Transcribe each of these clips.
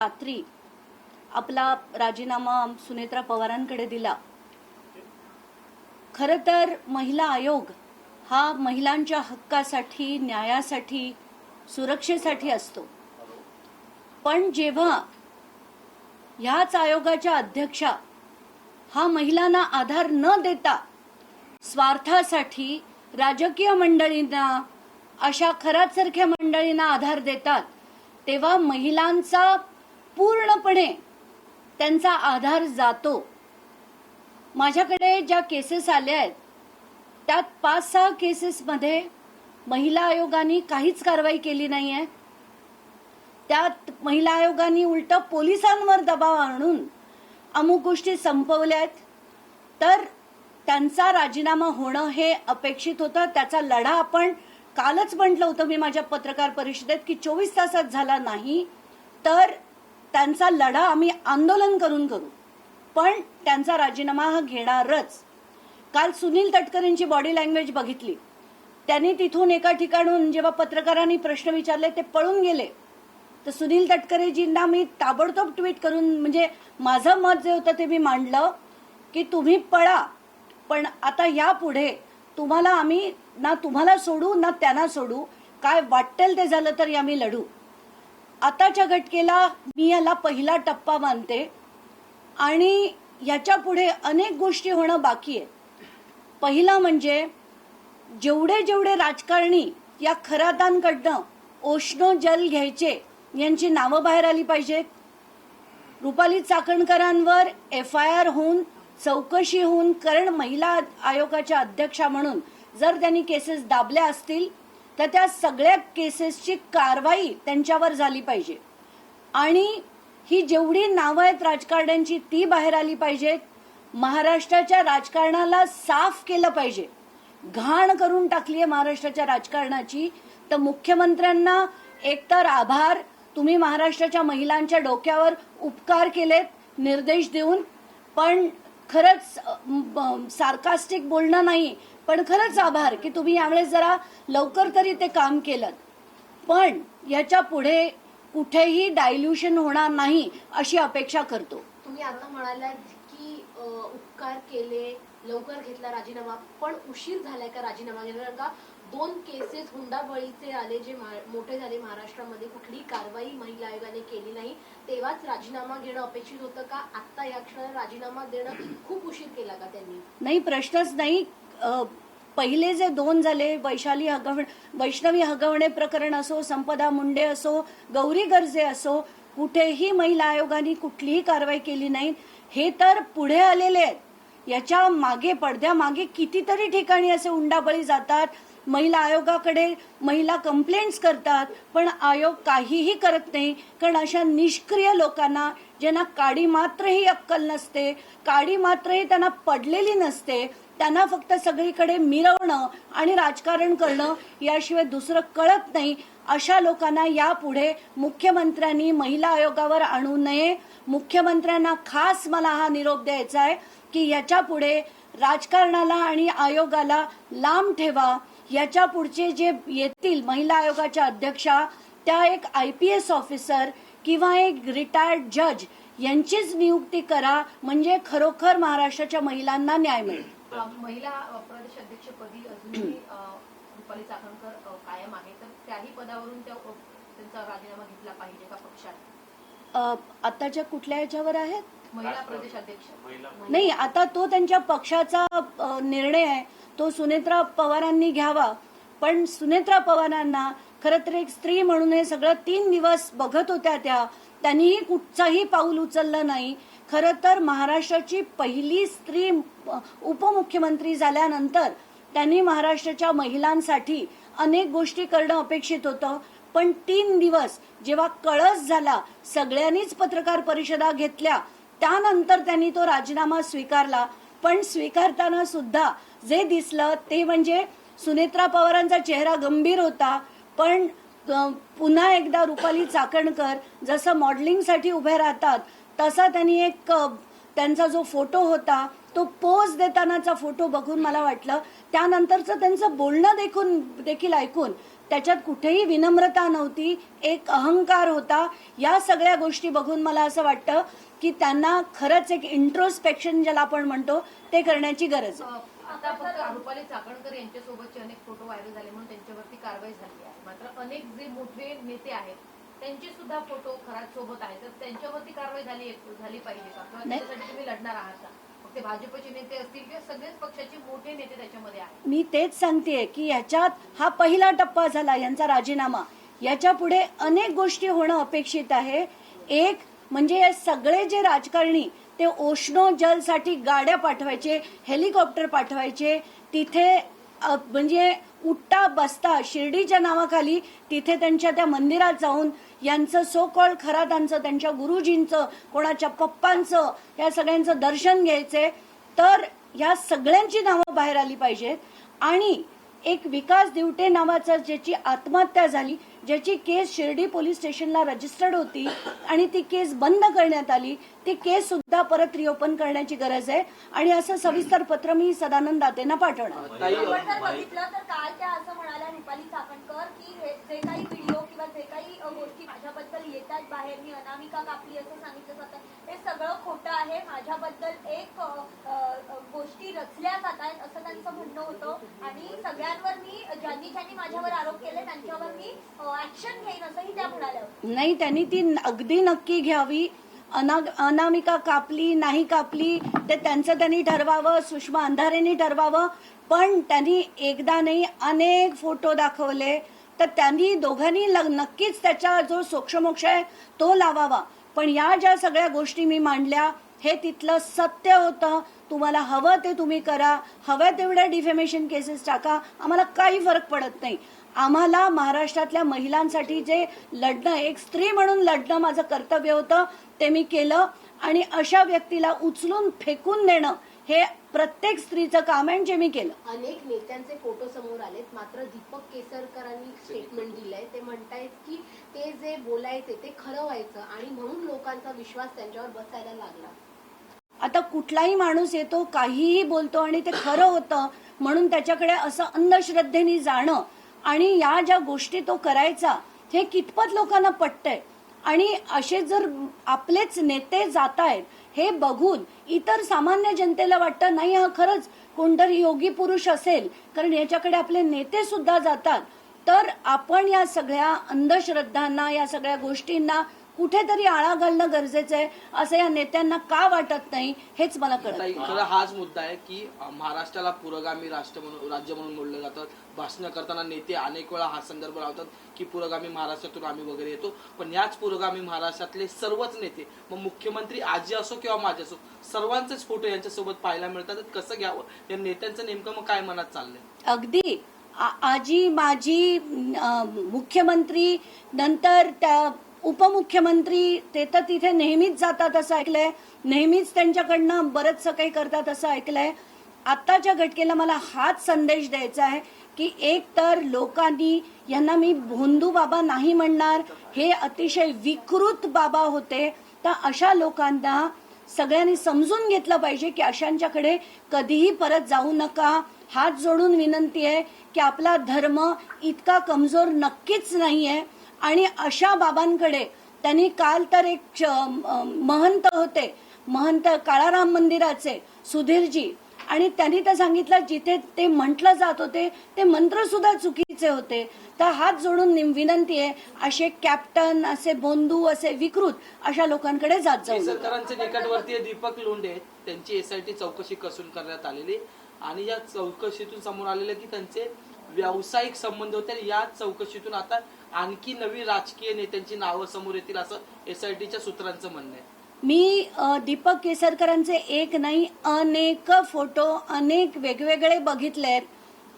रात्री आपला राजीनामा सुनेत्रा पवारांकडे दिला। खरं तर महिला आयोग हा महिलांच्या हक्कासाठी, न्यायासाठी, सुरक्षेसाठी असतो। पण जेव्हा ह्याच आयोगाच्या अध्यक्षा हा महिलांना आधार न देता स्वार्थासाठी राजकीय मंडळींना, अशा खरातसारख्या मंडळींना आधार देतात, तेव्हा महिलांचा पूर्णपणे त्यांचा आधार जातो। माझ्याकडे ज्या केसेस आल्या आहेत त्यात 5-6 केसेसमध्ये महिला आयोगाने काहीच कारवाई केली नाहीये। त्यात महिला आयोगाने उलट पोलिसांवर दबाव आणून अमुक गोष्टी संपवल्यात। तर त्यांचा राजीनामा होणं हे अपेक्षित होतं। त्याचा लढा आपण कालच म्हटलं होतं मी माझ्या पत्रकार परिषदेत की 24 तासात झाला नाही तर त्यांचा लढा आम्ही आंदोलन करून करू, पण त्यांचा राजीनामा हा घेणारच। काल सुनील तटकरेंची बॉडी लँग्वेज बघितली। त्यांनी तिथून एका ठिकाणून जेव्हा पत्रकारांनी प्रश्न विचारले ते पळून गेले। तर सुनील तटकरेजींना मी ताबडतोब ट्विट करून म्हणजे माझं मत जे होतं ते मी मांडलं की तुम्ही पळा, पण आता यापुढे तुम्हाला आम्ही ना तुम्हाला सोडू ना त्यांना सोडू, काय वाटेल ते झालं तरी आम्ही लढू। आताच्या घटकेला मी याला पहिला टप्पा मानते आणि याच्या पुढे अनेक गोष्टी होणं बाकी आहे। पहिला म्हणजे जेवढे जेवढे राजकारणी या खरातांकडनं ओशनो जल घ्यायचे यांची नावं बाहेर आली पाहिजेत। रुपाली चाकणकरांवर FIR होऊन चौकशी होऊन, कारण महिला आयोगाच्या अध्यक्षा म्हणून जर त्यांनी केसेस दाबल्या असतील तर त्या सगळ्या केसेसची कारवाई त्यांच्यावर झाली पाहिजे आणि ही जेवढी नावं आहेत राजकारण्यांची ती बाहेर आली पाहिजेत। महाराष्ट्राच्या राजकारणाला साफ केलं पाहिजे। घाण करून टाकली आहे महाराष्ट्राच्या राजकारणाची। तर मुख्यमंत्र्यांना एकतर आभार, तुम्ही महाराष्ट्राच्या महिलांच्या डोक्यावर उपकार केलेत निर्देश देऊन, पण खरंच सार्कास्टिक बोलणं नाही, पण खरंच आभार की तुम्ही यावेळेस जरा लवकर तरी ते काम केलं। पण याच्या पुढे कुठेही डायल्युशन होणार नाही अशी अपेक्षा करतो। तुम्ही आता म्हणालात की उपकार केले, लवकर घेतला राजीनामा, पण उशीर झालाय का राजीनामा घेण्याला? कारण का 2 केसेस हुंडाबळीचे आले जे मोठे झाले महाराष्ट्रामध्ये, कुठली कारवाई महिला आयोगाने केली नाही, तेव्हाच राजीनामा घेणं अपेक्षित होतं का? आता या क्षणाला राजीनामा देणं खूप उशीर केला का त्यांनी? नाही, प्रश्नच नाही। पहिले जे 2 झाले, वैष्णवी हगवणे प्रकरण असो, संपदा मुंडे असो, गौरी गर्जे असो, कुठेही महिला आयोगाने कुठलीही कारवाई केली नाही। हे तर पुढे आलेले आहेत। याच्या मागे पडद्यामागे कितीतरी ठिकाणी असे हुंडाबळी जातात। महिला आयोगाकडे महिला कंप्लेंट्स करतात, पण आयोग काहीही करत नाही, कारण अशा निष्क्रिय लोकांना, ज्यांना काडी मात्रही अक्कल नसते, काडी मात्रही त्यांना पडलेली नसते, त्यांना फक्त सगळीकडे मिरवणं आणि राजकारण करणं याशिवाय दुसरं कळत नाही, अशा लोकांना यापुढे मुख्यमंत्र्यांनी महिला आयोगावर आणू नये। मुख्यमंत्र्यांना खास मला हा निरोप द्यायचा आहे की याच्या पुढे राजकारणाला आणि आयोगाला लांब ठेवा। याच्या पुढचे जे येतील महिला आयोगाच्या अध्यक्षा, त्या एक IPS ऑफिसर किंवा एक रिटायर्ड जज यांचीच नियुक्ती करा, म्हणजे खरोखर महाराष्ट्राच्या महिलांना न्याय मिळेल। महिला प्रदेश अध्यक्षपदी अजूनही रुपाली चाकणकर कायम आहे, तर त्याही पदावरून त्यांचा राजीनामा घेतला पाहिजे का पक्षात? आताच्या कुठल्या याच्यावर आहेत? महिला प्रदेश अध्यक्ष नाही, आता तो त्यांच्या पक्षाचा निर्णय आहे, तो सुनेत्रा पवारांनी घ्यावा। पण सुनेत्रा पवारांना खरं तर एक स्त्री म्हणून हे सगळं 3 दिवस बघत होत्या, त्यांनीही कुठचाही पाऊल उचललं नाही। खरं तर महाराष्ट्राची पहिली स्त्री उपमुख्यमंत्री झाल्यानंतर त्यांनी महाराष्ट्राच्या महिलांसाठी अनेक गोष्टी करणं अपेक्षित होतं, पण 3 दिवस जेव्हा कळस झाला, सगळ्यांनीच पत्रकार परिषदा घेतल्या, त्यानंतर त्यांनी तो राजीनामा स्वीकारला। पण स्वीकारताना सुद्धा जे दिसलं ते म्हणजे सुनेत्रा पवारांचा चेहरा गंभीर होता, पण पुन्हा एकदा रुपाली चाकणकर जसं मॉडेलिंगसाठी उभे राहतात तसा त्यांनी एक त्यांचा जो फोटो होता तो पोज देतानाचा फोटो बघून मला वाटलं, त्यानंतरचं त्यांचं बोलणं देखील ऐकून त्याच्यात कुठेही विनम्रता नव्हती, एक अहंकार होता. या सगळ्या गोष्टी बघून मला असं वाटतं की त्यांना खरंच एक इंट्रोस्पेक्शन ज्याला आपण म्हणतो ते करण्याची गरज आहे. आता फक्त रुपाली चाकणकर यांच्यासोबतचे अनेक फोटो व्हायरल झाले म्हणून त्यांच्यावरती कारवाई झाली आहे. मात्र अनेक जे मोठे नेते आहेत त्यांचे सुद्धा फोटो खराब सोबत आहेत, तर त्यांच्यावरती कारवाई झाली पाहिजे का? किंवा त्याच्यासाठी तुम्ही लढणार आहात का? फक्त भाजपचे नेते असतील किंवा सगळेच पक्षाचे मोठे नेते त्याच्यामध्ये आहेत? मी तेच सांगतेय की याच्यात हा पहिला टप्पा झाला यांचा राजीनामा. याच्या पुढे अनेक गोष्टी होणं अपेक्षित आहे. एक म्हणजे हे सगळे जे राजकारणी ते ओशनो जलसाठी गाड्या पाठवायचे, हेलिकॉप्टर पाठवायचे, तिथे म्हणजे उठता बसता शिर्डीच्या नावाखाली तिथे त्यांच्या त्या मंदिरात जाऊन यांचं सो कॉल्ड खरातांचं, त्यांच्या गुरुजींचं, कोणाच्या पप्पांचं, या सगळ्यांचं दर्शन घ्यायचे. तर या सगळ्यांची नावं बाहेर आली पाहिजेत. आणि एक विकास दिवटे नावाचा ज्याची आत्महत्या झाली, ज्याची केस शिर्डी पोलीस स्टेशनला रजिस्टर्ड होती आणि ती केस बंद करण्यात आली, ती केस सुद्धा परत रिओपन करण्याची गरज आहे. आणि असं सविस्तर पत्र मी सदानंद दातेंना पाठवणार. आपण जर बघितलं तर काल त्या असं म्हणाल्या रुपाली चाकणकर की जे काही व्हिडिओ किंवा जे काही गोष्टी माझ्याबद्दल येतात बाहेर, मी अनामिका कापली असं सांगितलं जातं, हे सगळं खोटं आहे. माझ्याबद्दल एक गोष्टी रचल्या जात आहेत असं त्यांचं म्हणणं होतं. आणि सगळ्यांवर मी ज्यांनी माझ्यावर आरोप केले त्यांच्यावर मी ऍक्शन घेईन असंही त्या म्हणाल्या. नाही, त्यांनी ती अगदी नक्की घ्यावी. अनामिका कापली नाही कापली ते त्यांचं त्यांनी ठरवावं, सुषमा अंधारेंनी ठरवावं. पण त्यांनी एकदा नाही अनेक फोटो दाखवले, तर त्यांनी दोघांनी नक्कीच त्याचा जो सोक्षमोक्ष आहे तो लावावा. पण या ज्या सगळ्या गोष्टी मी मांडल्या हे तिथलं सत्य होतं. तुम्हाला हवं ते तुम्ही करा, हव्या तेवढ्या डिफेमेशन केसेस टाका, आम्हाला काही फरक पडत नाही. आम्हाला महाराष्ट्रातल्या महिलांसाठी जे लढणं, एक स्त्री म्हणून लढणं माझं कर्तव्य होतं, ते मी केलं. आणि अशा व्यक्तीला उचलून फेकून देणं हे प्रत्येक स्त्रीचं काम आहे, जे मी केलं. अनेक नेत्यांचे फोटो समोर आलेत, मात्र दीपक केसरकरांनी स्टेटमेंट दिलंय. ते म्हणतायत की ते जे बोलायचे ते खरं व्हायचं आणि म्हणून लोकांचा विश्वास त्यांच्यावर बसायला लागला. आता कुठलाही माणूस येतो, काहीही बोलतो आणि ते खरं होतं म्हणून त्याच्याकडे असं अंधश्रद्धेने जाणं आणि या ज्या गोष्टी तो करायचा हे कितपत लोकांना पटतंय. आणि असे जर आपलेच नेते जात आहेत हे बघून इतर सामान्य जनतेला वाटतं नाही हा खरंच कोणतरी योगी पुरुष असेल, कारण याच्याकडे आपले नेते सुद्धा जातात. तर आपण या सगळ्या अंधश्रद्धांना, या सगळ्या गोष्टींना कुठेतरी आळा घालणं गरजेचं आहे, असं या नेत्यांना का वाटत नाही हेच मला कळत नाही. खरं हाच मुद्दा आहे की महाराष्ट्राला पुरोगामी राज्य म्हणून बोललं जातं. भाषण करताना नेते अनेक वेळा हा संदर्भ लावतात की पुरोगामी महाराष्ट्रातून आम्ही वगैरे येतो. पण याच पुरोगामी महाराष्ट्रातले सर्वच नेते, मग मुख्यमंत्री आजी असो किंवा माझे असो, सर्वांचेच फोटो यांच्यासोबत पाहायला मिळतात. कसं घ्यावं या नेत्यांचं नेमकं मग काय मनात चाललंय? अगदी आजी, माझी, मुख्यमंत्री, नंतर त्या उपमुख्यमंत्री, ते तर तिथे नेहमीच जातात असं ऐकलंय, नेहमीच त्यांच्याकडनं बरंचसं काही करतात असं ऐकलंय. आत्ताच्या घटनेला मला हाच संदेश द्यायचा आहे की एक तर लोकांनी यांना मी भोंदू बाबा नाही म्हणणार, हे अतिशय विकृत बाबा होते. तर अशा लोकांना सगळ्यांनी समजून घेतलं पाहिजे की अशांच्याकडे कधीही परत जाऊ नका. हात जोडून विनंती आहे की आपला धर्म इतका कमजोर नक्कीच नाहीये. आणि अशा बाबांकडे त्यांनी काल तर एक महंत होते, महंत काळाराम मंदिराचे सुधीरजी, आणि त्यांनी तर सांगितलं जिथे ते म्हटलं जात होते ते मंत्र सुद्धा चुकीचे होते. तर हात जोडून विनंती आहे, असे कॅप्टन, असे बोंधू, असे विकृत अशा लोकांकडे जात जाऊ. सरकारांचे निकटवर्तीय दीपक लोंढे त्यांची एसआयटी चौकशी कसून करण्यात आलेली आणि या चौकशीतून समोर आलेलं की त्यांचे व्यावसायिक संबंध होते. या चौकशीतून आता आणखी नवी राजकीय नेत्यांची नावं समोर येतील असं एसआयटीच्या सूत्रांचं म्हणणं आहे. मी दीपक केसरकरांचे एक नाही अनेक फोटो अनेक वेगवेगळे बघितलेत.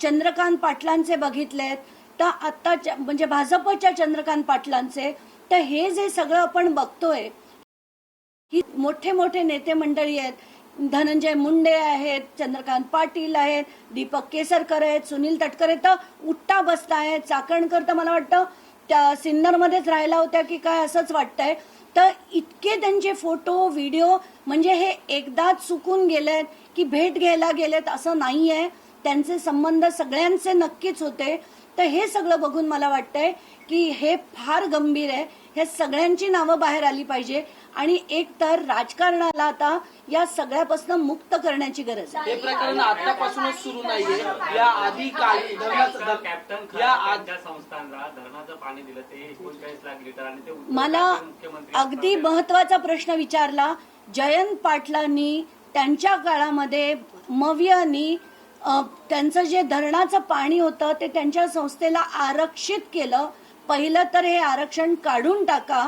चंद्रकांत पाटलांचे बघितलेत, तर आत्ताच्या म्हणजे भाजपच्या चंद्रकांत पाटलांचे. तर हे जे सगळं आपण बघतोय ही मोठे मोठे नेते मंडळी आहेत. धनंजय मुंडे आहेत, चंद्रकांत पाटील आहेत, दीपक केसरकर आहेत, सुनील तटकरे तर उठता बसता आहेत. चाकणकर तर मला वाटतं त्या सिन्नरमध्येच राहिला होत्या की काय असंच वाटतंय. तर इतके त्यांचे फोटो व्हिडिओ म्हणजे हे एकदाच चुकून गेलेत की भेट घ्यायला गेलेत असं नाहीये. त्यांचे संबंध सगळ्यांचे नक्कीच होते. तर हे सगळं बघून मला वाटतंय की हे फार गंभीर आहे. हे सगळ्यांची नावं बाहेर आली पाहिजे आणि एक तर राजकारणाला आता या सगळ्यापासून मुक्त करण्याची गरज आहे. हे प्रकरण आतापासूनच सुरू नाहीये. या आधी काय कॅप्टन या त्यांच्या संस्थांना धरणाचं पाणी दिलं ते 39 लाख लिटर आणि ते मला मुख्यमंत्री अगदी महत्वाचा प्रश्न विचारला. जयंत पाटलांनी त्यांच्या काळामध्ये मवियानी त्यांचं जे धरणाचं पाणी होतं ते त्यांच्या संस्थेला आरक्षित केलं. पहिलं तर हे आरक्षण काढून टाका,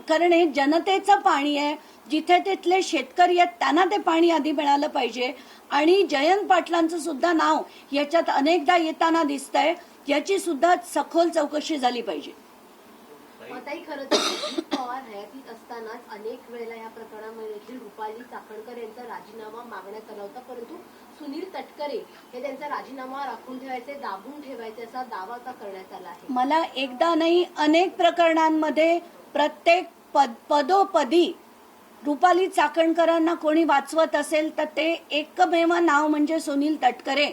कारण हे जनतेचं पाणी आहे. जिथे तिथले शेतकरी आहेत त्यांना ते पाणी आधी मिळालं पाहिजे. आणि जयंत पाटलांचं सुद्धा नाव याच्यात अनेकदा येताना दिसतंय. याची सुद्धा सखोल चौकशी झाली पाहिजे. ताई, खरं तर अजित पवार हयातीत असतानाच अनेक वेळेला या प्रकरणामध्ये देखील रुपाली चाकणकर यांचा राजीनामा मागण्यात आला होता, परंतु सुनील तटकरे हे त्यांचा राजीनामा राखून ठेवायचे, दाबून ठेवायचे असा दावा का करण्यात आला आहे? मला एकदा नाही अनेक प्रकरणांमध्ये प्रत्येक पदोपदी रुपाली चाकणकरांना कोणी वाचवत असेल तर ते एकमेव नाव म्हणजे सुनील तटकरे.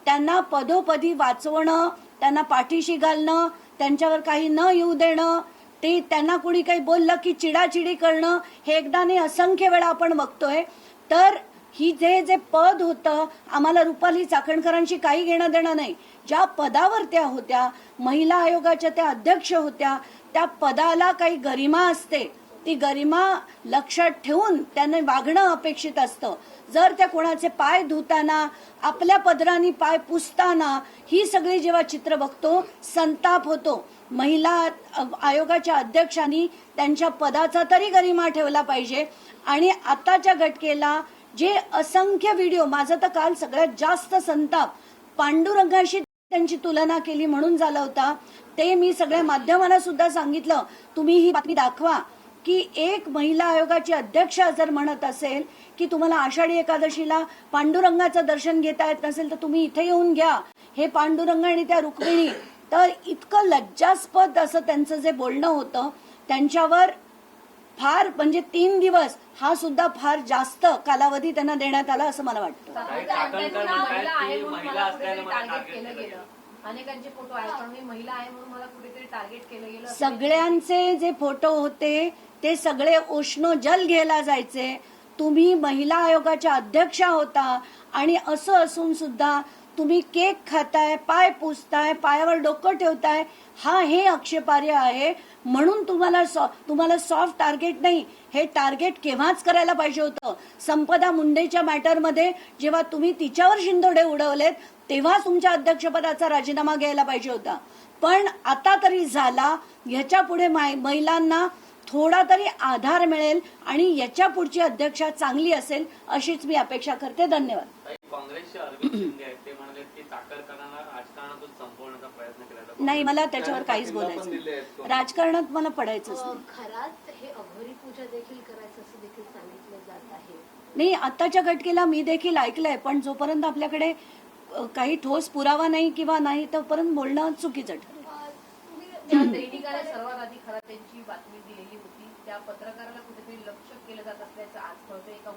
त्यांना पदोपदी वाचवणं, त्यांना पाठीशी घालणं, त्यांच्यावर काही न येऊ देणं, ते त्यांना कोणी काही बोललं की चिडाचिडी करणं, हे एकदा नाही असंख्य वेळा आपण बघतोय. तर ही जे पद होतं, आम्हाला रुपाली चाकणकरांशी काही घेणं देणं नाही. ज्या पदावर त्या होत्या, महिला आयोगाच्या त्या अध्यक्ष होत्या, त्या पदाला काही गरिमा असते. ती गरिमा लक्षात ठेवून त्याने वागणं अपेक्षित असतं. जर त्या कोणाचे पाय धुताना, आपल्या पदराने पाय पुसताना ही सगळी जेव्हा चित्र बघतो, संताप होतो. महिला आयोगाच्या अध्यक्षांनी त्यांच्या पदाचा तरी गरिमा ठेवला पाहिजे. आणि आताच्या घटकेला जे असंख्य व्हिडिओ, माझं तर काल सगळ्यात जास्त संताप पांडुरंगाशी त्यांची तुलना केली म्हणून झाला होता. ते मी सगळ्या माध्यमांना सुद्धा सांगितलं, तुम्ही ही बातमी दाखवा की एक महिला आयोगाची अध्यक्ष जर म्हणत असेल की तुम्हाला आषाढी एकादशीला पांडुरंगाचं दर्शन घेता येत नसेल तर तुम्ही इथे येऊन घ्या, हे पांडुरंग आणि त्या रुक्मिणी. तर इतकं लज्जास्पद असं त्यांचं जे बोलणं होतं, त्यांच्यावर फार म्हणजे 3 दिवस हा सुद्धा फार जास्त कालावधी त्यांना देण्यात आला असं मला वाटतं. महिला आहे म्हणून मला कुठेतरी टार्गेट केलं गेलं. अनेकांचे फोटो आहेत पण मी महिला आहे म्हणून मला कुठेतरी टार्गेट केलं गेलं. सगळ्यांचे जे फोटो होते ते सगळे उष्णजल घ्यायला जायचे. तुम्ही महिला आयोगाच्या अध्यक्षा होता आणि असं असून सुद्धा तुम्ही केक खाताय, पाय पुसताय, पायावर डोकं ठेवताय, हे आक्षेपार्ह आहे. म्हणून तुम्हाला सॉफ्ट टार्गेट नाही, हे टार्गेट केव्हाच करायला पाहिजे होतं. संपदा मुंडेच्या मॅटरमध्ये जेव्हा तुम्ही तिच्यावर शिंदोडे उडवलेत तेव्हा तुमच्या अध्यक्षपदाचा राजीनामा घ्यायला पाहिजे होता. पण आता तरी झाला. ह्याच्या पुढे महिलांना थोडा तरी आधार मिळेल आणि याच्या पुढची अध्यक्षा चांगली असेल अशीच मी अपेक्षा करते. धन्यवाद. काँग्रेसचे अरविंद शिंदे आहेत, ते म्हणाले की चाकणकरांना राजकारणातून संपवण्याचा प्रयत्न केला जातो. नाही, मला त्याच्यावर काहीच बोलायचं नाही. राजकारणात मला पडायचंच नाही. खरात हे अघोरी पूजा देखील करायचं असं देखील सांगितलं जात आहे. नाही, आताच्या घटकेला मी देखील ऐकलंय, पण जोपर्यंत आपल्याकडे काही ठोस पुरावा नाही किंवा नाही तोपर्यंत बोलणं चुकीचं ठरेल. ज्या दैनिकाने सर्वात आधी खरा त्यांची बातमी दिलेली होती त्या पत्रकाराला कुठेतरी लक्ष केलं जात असल्याचं आज कळतं. एका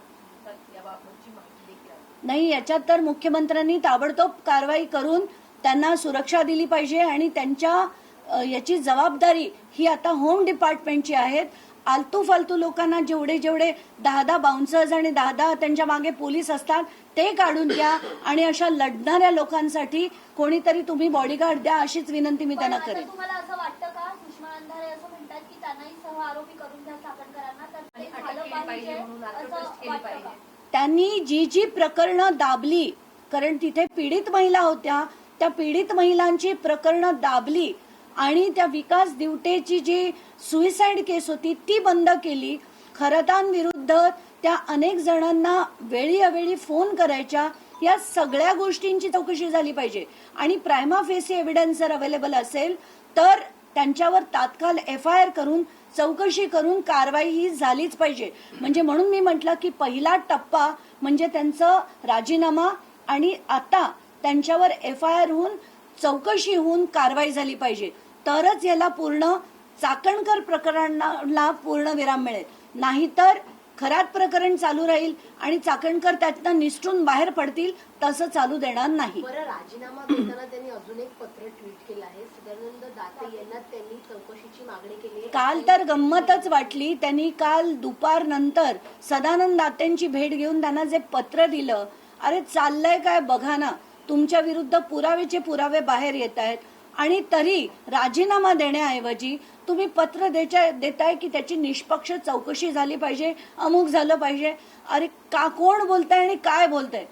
याबाबतची माहिती देखील आहे. नाही, याच्यात तर मुख्यमंत्र्यांनी ताबडतोब कारवाई करून त्यांना सुरक्षा दिली पाहिजे आणि त्यांच्या याची जबाबदारी ही आता होम डिपार्टमेंटची आहे. आलतू फालतू लोकांना जेवढे 10 बाउन्सर्स आणि 10 त्यांच्या मागे पोलीस असतात ते काढून द्या आणि अशा लढणाऱ्या लोकांसाठी कोणीतरी तुम्ही बॉडीगार्ड द्या अशीच विनंती मी त्यांना करेन. तुम्हाला असं वाटतं का, सुषमा अंधारे असं म्हणतात की त्यांनाही सह आरोपी करून द्या चाकणकरांना, तर ते आणि झालं अटक केली पाहिजे पाहिजे म्हणून असं अटक केली वाटतं पाहिजे. का? त्यांनी जी प्रकरणं दाबली, कारण तिथे पीडित महिला होत्या, त्या पीडित महिलांची प्रकरणं दाबली आणि त्या विकास दिवटेची जी सुइसाइड केस होती ती बंद केली. खरतांविरुद्ध त्या अनेक जणांना वेळी अवेळी फोन करायच्या, या सगळ्या गोष्टींची चौकशी झाली पाहिजे. आणि प्रायमा फेसी एव्हिडन्स जर अवेलेबल असेल तर त्यांच्यावर तात्काळ FIR करून चौकशी करून कारवाई ही झालीच पाहिजे. म्हणजे म्हणून मी म्हटलं की पहिला टप्पा म्हणजे त्यांचं राजीनामा आणि आता त्यांच्यावर FIR होऊन चौकशी होऊन कारवाई झाली पाहिजे. तरच याला पूर्ण चाकणकर प्रकरणाला पूर्ण विराम मिळेल. नाहीतर खरात प्रकरण चालू राहील आणि चाकणकर त्यातनं निसटून बाहेर पडतील, तसं चालू देणार नाही. बरं, राजीनामा देताना त्यांनी अजून एक पत्र ट्विट केलं आहे. सदानंद दाते यांना त्यांनी चौकशीची मागणी केली आहे. काल तर गंमतच वाटली. त्यांनी काल दुपारनंतर सदानंद दातेंची भेट घेऊन त्यांना जे पत्र दिलं, अरे चाललंय काय बघा ना, तुमच्या विरुद्ध पुरावेचे पुरावे बाहेर येत आहेत आणि तरी राजीनामा देण्याऐवजी तुम्ही पत्र देताय की त्याची निष्पक्ष चौकशी झाली पाहिजे, अमुक झालं पाहिजे. अरे कोण बोलताय आणि काय बोलताय?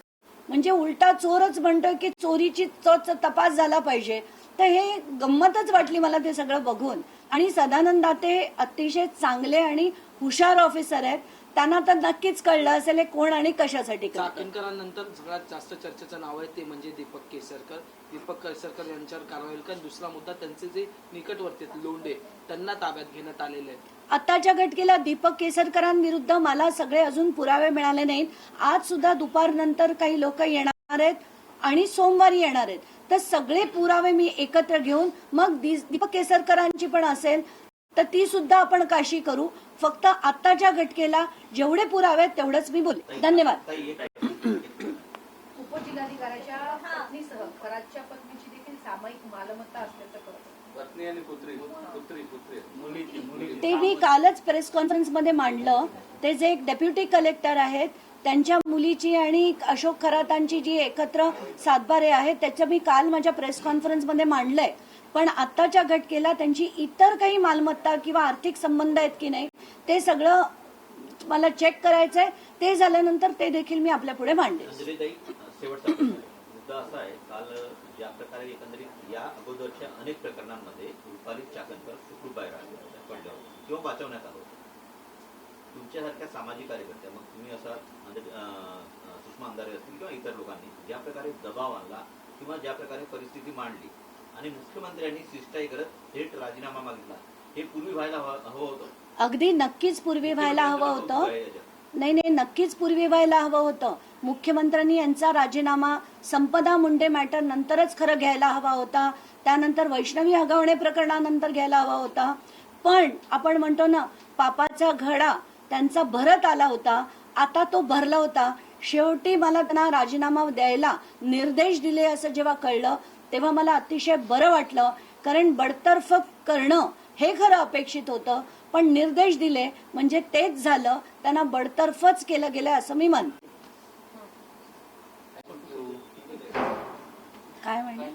म्हणजे उलटा चोरच म्हणतोय की चोरीची तपास झाला पाहिजे. तर हे गंमतच वाटली मला ते सगळं बघून. आणि सदानंद दाते अतिशय चांगले आणि हुशार ऑफिसर आहेत. त्यांना तर नक्कीच कळलं असेल हे कोण आणि कशासाठी करतात. चाकणकरांनंतर सगळ्यात जास्त चर्चेचं नाव आहे ते म्हणजे दीपक केसरकर. दीपक केसरकर यांच्यावर कारवाई होईल का? दुसरा मुद्दा, त्यांचे जे निकटवर्ती आहेत लोंढे, त्यांना ताब्यात घेण्यात आलेले आहे. आताच्या घटकेला दीपक केसरकरांविरुद्ध मला सगळे अजून पुरावे मिळाले नाहीत. आज सुद्धा दुपारनंतर काही लोक येणार आहेत आणि सोमवारी येणार आहेत. तर सगळे पुरावे मी एकत्र घेऊन मग दीपक केसरकरांची पण असेल तर ती सुद्धा आपण काशी करू. फक्त आताच्या घटकेला जेवढे पुरावे आहेत तेवढंच मी बोलले. धन्यवाद. उपजिल्हाधिकाऱ्याच्या पत्नीसह खरातच्या पत्नीची देखील सामायिक मालमत्ता असल्याचं कळतं. पत्नी आणि पुत्री मुलीची ते मी कालच प्रेस कॉन्फरन्समध्ये मांडलं. ते जे एक डेप्युटी कलेक्टर आहेत त्यांच्या मुलीची आणि अशोक खरातांची जी एकत्र सातबारे आहेत त्याचं मी काल माझ्या प्रेस कॉन्फरन्समध्ये मांडलंय. पण आताच्या घटकेला त्यांची इतर काही मालमत्ता किंवा आर्थिक संबंध आहेत की नाही ते सगळं मला चेक करायचंय. ते झाल्यानंतर ते देखील मी आपल्या पुढे मांडेल. शेवटचा मुद्दा असा आहे, काल ज्या प्रकारे एकंदरीत या अगोदरच्या अनेक प्रकरणांमध्ये रुपाली चाकणकर सुखरूप बाहेर आले पडल्यावर किंवा वाचवण्यात आलं होतं. तुमच्यासारख्या सामाजिक कार्यकर्त्या, मग तुम्ही असा सुषमा अंधारे असतील किंवा इतर लोकांनी ज्या प्रकारे दबाव आणला किंवा ज्या प्रकारे परिस्थिती मांडली आणि मुख्यमंत्र्यांनी शिष्टाई करत थेट राजीनामा मागितला, हे पूर्वी व्हायला हवं होतं. अगदी नक्कीच पूर्वी व्हायला हवं होतं. नाही, नक्कीच पूर्वी व्हायला हवं होतं. मुख्यमंत्र्यांनी यांचा राजीनामा संपदा मुंडे मॅटर नंतरच खरं घ्यायला हवा होता. त्यानंतर वैष्णवी हगवणे प्रकरणानंतर घ्यायला हवा होता. पण आपण म्हणतो ना, पापाचा घडा त्यांचा भरत आला होता, आता तो भरला होता. शेवटी मला त्यांना राजीनामा द्यायला निर्देश दिले असं जेव्हा कळलं तेव्हा मला अतिशय बरं वाटलं. कारण बडतर्फ करणं हे खरं अपेक्षित होतं, पण निर्देश दिले म्हणजे तेच झालं. त्यांना बडतर्फच केलं गेलं असं मी मानते. काय म्हणजे